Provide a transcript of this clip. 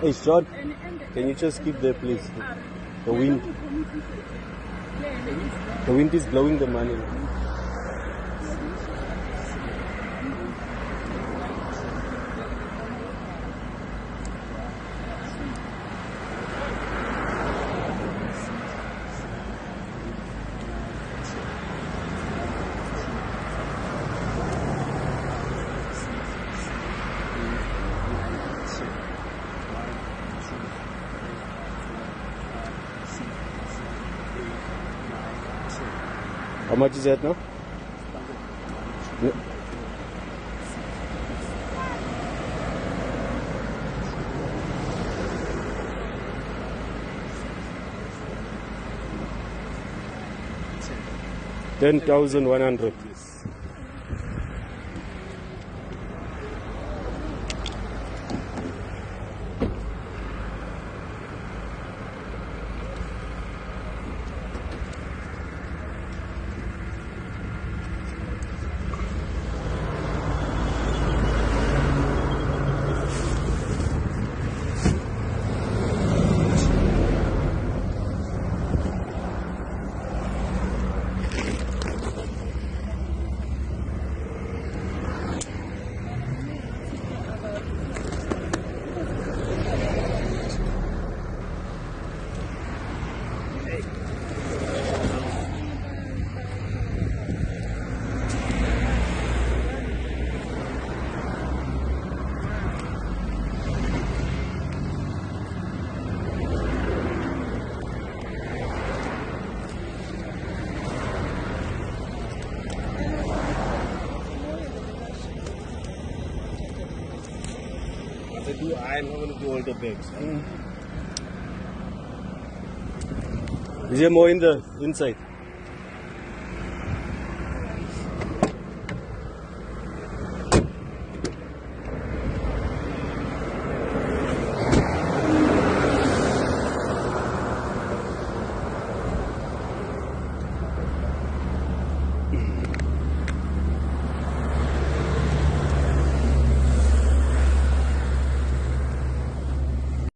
Hey, Sean, can you just keep there, please? The wind is blowing the money. How much is that now? $10,100. I'm not going to do all the bags. Is there more in the inside?